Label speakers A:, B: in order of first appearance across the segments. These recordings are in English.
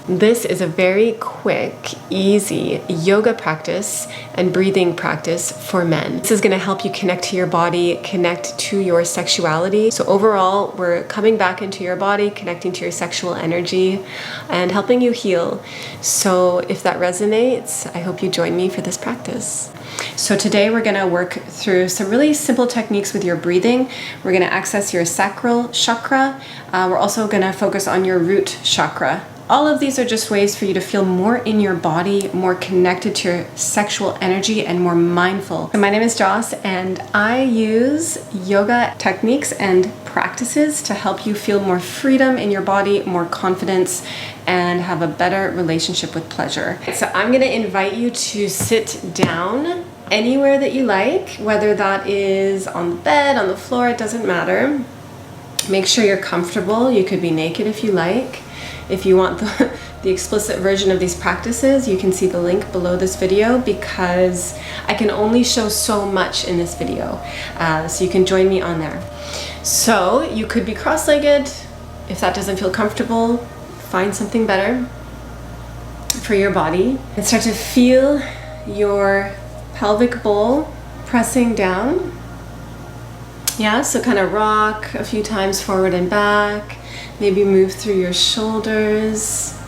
A: This is a very quick, easy yoga practice and breathing practice for men. This is going to help you connect to your body, connect to your sexuality. So overall, we're coming back into your body, connecting to your sexual energy, and helping you heal. So if that resonates, I hope you join me for this practice. So today we're going to work through some really simple techniques with your breathing. We're going to access your sacral chakra. We're also going to focus on your root chakra. All of these are just ways for you to feel more in your body, more connected to your sexual energy, and more mindful. So my name is Joss, and I use yoga techniques and practices to help you feel more freedom in your body, more confidence, and have a better relationship with pleasure. So I'm going to invite you to sit down anywhere that you like, whether that is on the bed, on the floor, it doesn't matter. Make sure you're comfortable. You could be naked if you like. If you want the explicit version of these practices, you can see the link below this video, because I can only show so much in this video. So you can join me on there. So you could be cross-legged. If that doesn't feel comfortable, find something better for your body. And start to feel your pelvic bowl pressing down. Yeah, so kind of rock a few times forward and back. Maybe move through your shoulders.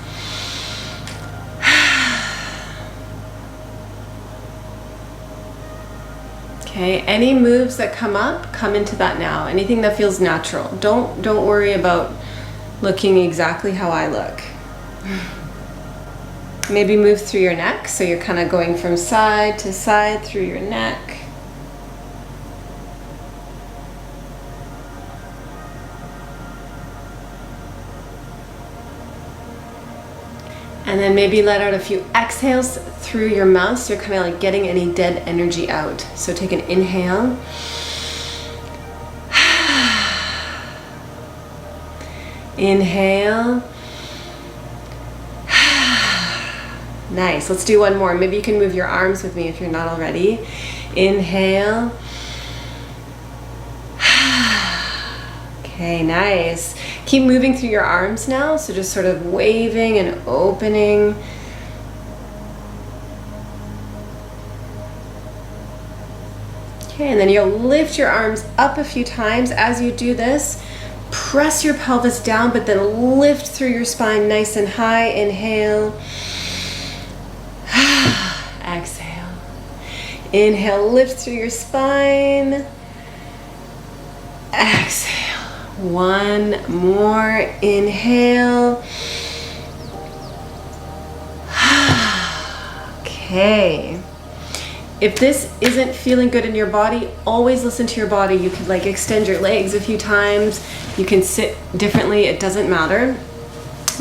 A: Okay, any moves that come up, come into that now. Anything that feels natural. Don't worry about looking exactly how I look. Maybe move through your neck, so you're kind of going from side to side through your neck. And then maybe let out a few exhales through your mouth, so you're kind of like getting any dead energy out. So take an inhale. Inhale. Nice. Let's do one more. Maybe you can move your arms with me if you're not already. Inhale. Okay, nice. Keep moving through your arms now, so just sort of waving and opening. Okay, and then you'll lift your arms up a few times. As you do this, press your pelvis down, but then lift through your spine nice and high. Inhale. Exhale. Inhale, lift through your spine. Exhale. One more. Inhale. Okay. If this isn't feeling good in your body, always listen to your body. You could like extend your legs a few times. You can sit differently. It doesn't matter.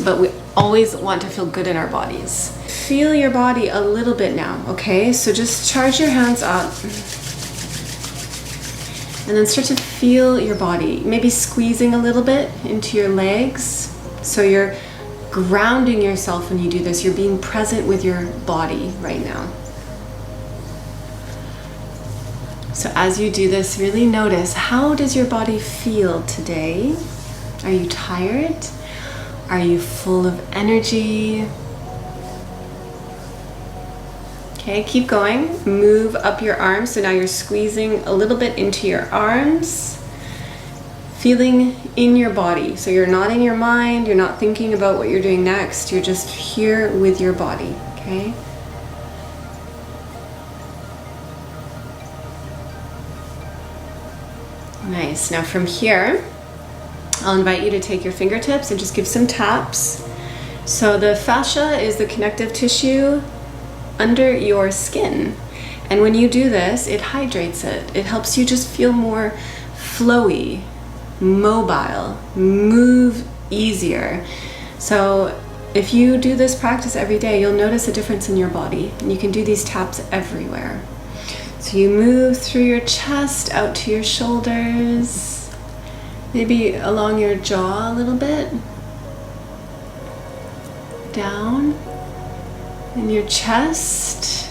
A: But we always want to feel good in our bodies. Feel your body a little bit now, okay? So just charge your hands up. And then start to feel your body, maybe squeezing a little bit into your legs. So you're grounding yourself when you do this. You're being present with your body right now. So as you do this, really notice, how does your body feel today? Are you tired? Are you full of energy? Okay, keep going. Move up your arms. So now you're squeezing a little bit into your arms, feeling in your body. So you're not in your mind, you're not thinking about what you're doing next. You're just here with your body, okay? Nice. Now from here, I'll invite you to take your fingertips and just give some taps. So the fascia is the connective tissue under your skin, and when you do this, it hydrates it. It helps you just feel more flowy, mobile, move easier. So if you do this practice every day, you'll notice a difference in your body, and you can do these taps everywhere. So you move through your chest out to your shoulders, maybe along your jaw a little bit, down in your chest.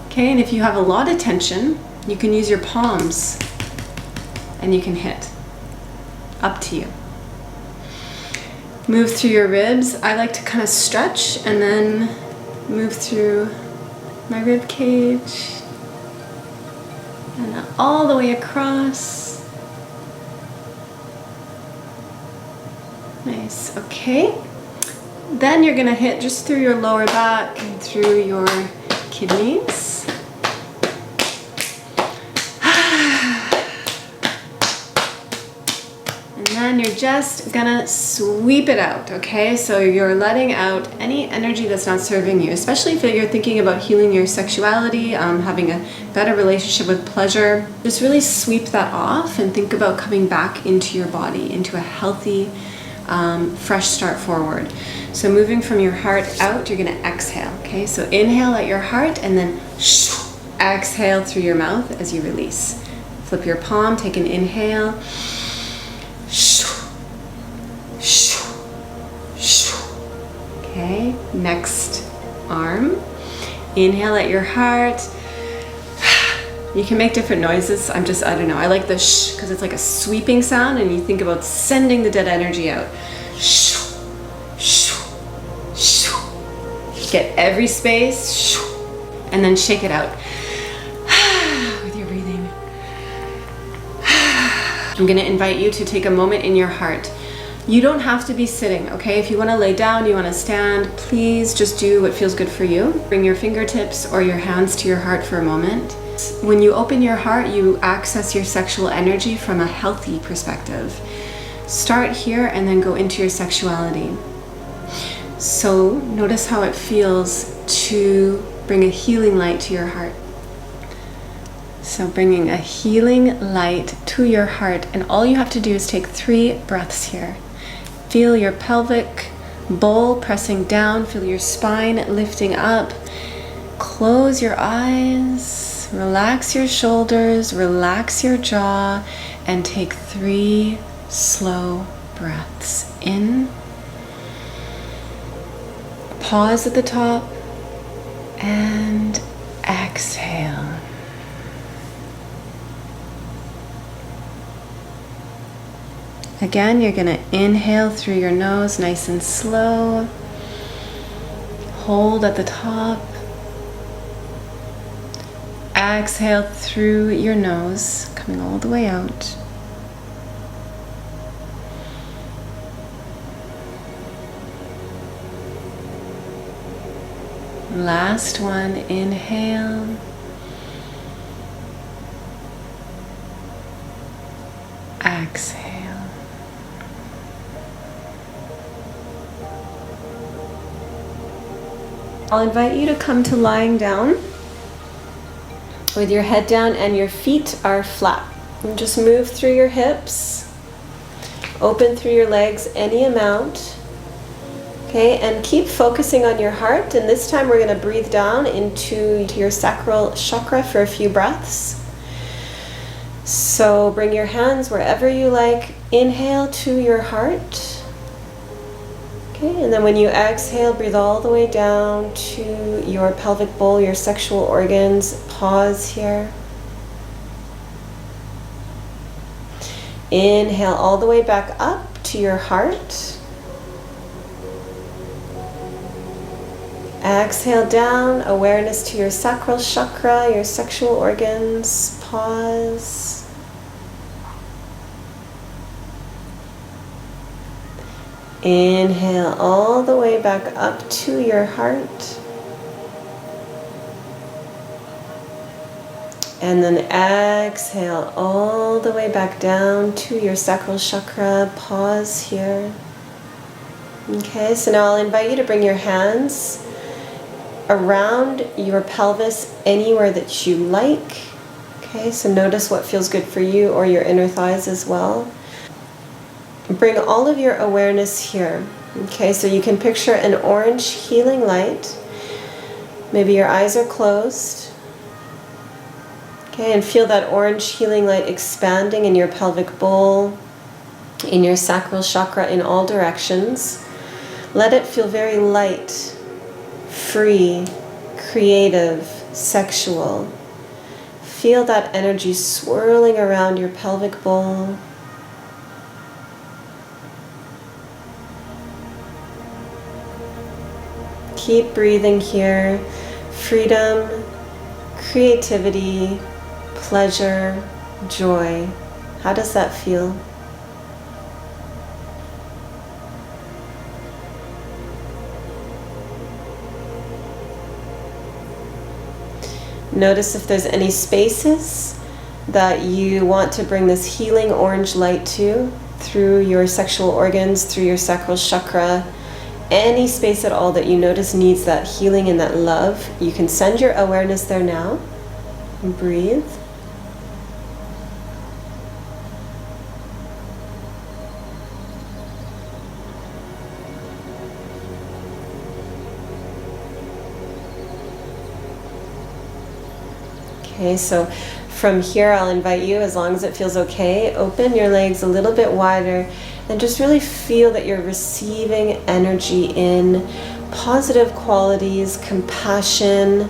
A: Okay, and if you have a lot of tension, you can use your palms and you can hit. Up to you. Move through your ribs. I like to kind of stretch and then move through my rib cage and all the way across. Nice, okay. Then you're gonna hit just through your lower back and through your kidneys. And then you're just gonna sweep it out, okay? So you're letting out any energy that's not serving you, especially if you're thinking about healing your sexuality, having a better relationship with pleasure. Just really sweep that off and think about coming back into your body, into a healthy, fresh start forward. So moving from your heart out, you're gonna exhale, okay? So inhale at your heart and then exhale through your mouth as you release. Flip your palm, take an inhale. Okay, next arm. Inhale at your heart. You can make different noises. I don't know. I like the shh because it's like a sweeping sound and you think about sending the dead energy out. Shh, shh, shh. Get every space, shh, and then shake it out with your breathing. I'm going to invite you to take a moment in your heart. You don't have to be sitting, okay? If you want to lay down, you want to stand, please just do what feels good for you. Bring your fingertips or your hands to your heart for a moment. When you open your heart, you access your sexual energy from a healthy perspective. Start here and then go into your sexuality. So notice how it feels to bring a healing light to your heart. So bringing a healing light to your heart, and all you have to do is take 3 breaths here. Feel your pelvic bowl pressing down, feel your spine lifting up. Close your eyes, relax your shoulders, relax your jaw, and take 3 slow breaths in. Pause at the top and exhale. Again, you're going to inhale through your nose nice and slow. Hold at the top. Exhale through your nose, coming all the way out. Last one, inhale. Exhale. I'll invite you to come to lying down with your head down and your feet are flat. And just move through your hips, open through your legs any amount. Okay, and keep focusing on your heart. And this time we're going to breathe down into your sacral chakra for a few breaths. So bring your hands wherever you like. Inhale to your heart. Okay, and then when you exhale, breathe all the way down to your pelvic bowl, your sexual organs. Pause here. Inhale all the way back up to your heart. Exhale down, awareness to your sacral chakra, your sexual organs. Pause. Inhale all the way back up to your heart. And then exhale all the way back down to your sacral chakra. Pause here. Okay, so now I'll invite you to bring your hands around your pelvis anywhere that you like. Okay, so notice what feels good for you, or your inner thighs as well. Bring all of your awareness here. Okay, so you can picture an orange healing light. Maybe your eyes are closed. Okay, and feel that orange healing light expanding in your pelvic bowl, in your sacral chakra, in all directions. Let it feel very light, free, creative, sexual. Feel that energy swirling around your pelvic bowl. Keep breathing here. Freedom, creativity, pleasure, joy. How does that feel? Notice if there's any spaces that you want to bring this healing orange light to through your sexual organs, through your sacral chakra. Any space at all that you notice needs that healing and that love, you can send your awareness there now. And breathe. Okay, so from here I'll invite you, as long as it feels okay, open your legs a little bit wider and just really feel that you're receiving energy in positive qualities, compassion,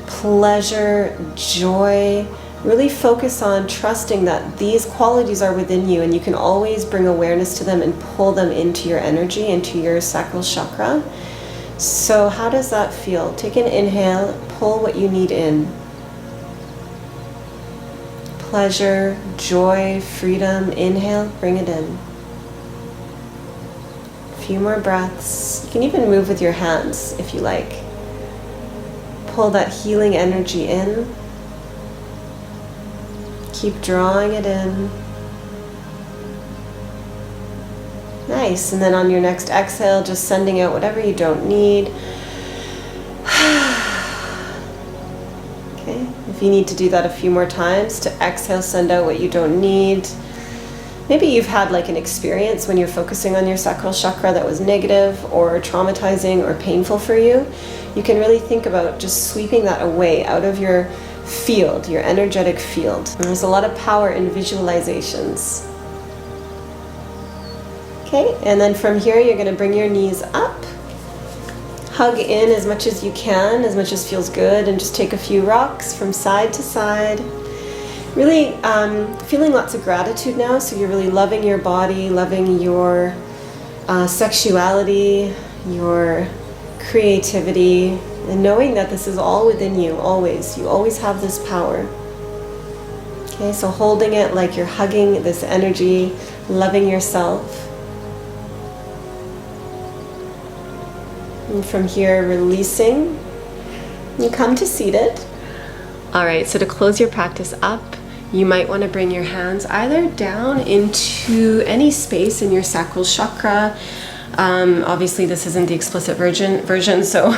A: pleasure, joy. Really focus on trusting that these qualities are within you, and you can always bring awareness to them and pull them into your energy, into your sacral chakra. So how does that feel? Take an inhale, pull what you need in. Pleasure, joy, freedom. Inhale, bring it in. A few more breaths. You can even move with your hands if you like. Pull that healing energy in. Keep drawing it in. Nice. And then on your next exhale, just sending out whatever you don't need. Okay. If you need to do that a few more times, to exhale, send out what you don't need. Maybe you've had like an experience when you're focusing on your sacral chakra that was negative or traumatizing or painful for you. You can really think about just sweeping that away out of your field, your energetic field. And there's a lot of power in visualizations. Okay, and then from here you're going to bring your knees up. Hug in as much as you can, as much as feels good, and just take a few rocks from side to side. Really feeling lots of gratitude now, so you're really loving your body, loving your sexuality, your creativity, and knowing that this is all within you, always. You always have this power. Okay, so holding it like you're hugging this energy, loving yourself. And from here, releasing. You come to seated. All right, so to close your practice up, you might want to bring your hands either down into any space in your sacral chakra. Obviously, this isn't the explicit version, so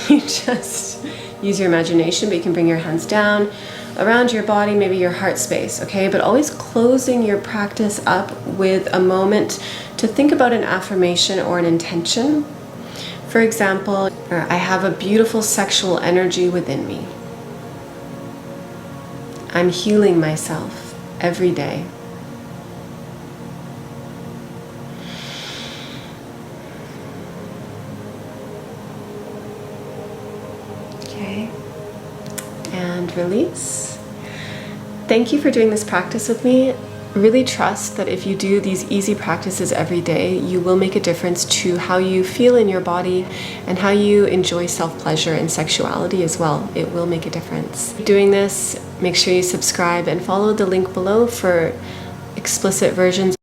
A: you just use your imagination, but you can bring your hands down around your body, maybe your heart space, okay? But always closing your practice up with a moment to think about an affirmation or an intention. For example, I have a beautiful sexual energy within me. I'm healing myself every day. Okay, and release. Thank you for doing this practice with me. Really trust that if you do these easy practices every day, you will make a difference to how you feel in your body and how you enjoy self-pleasure and sexuality as well. It will make a difference. Doing this, make sure you subscribe and follow the link below for explicit versions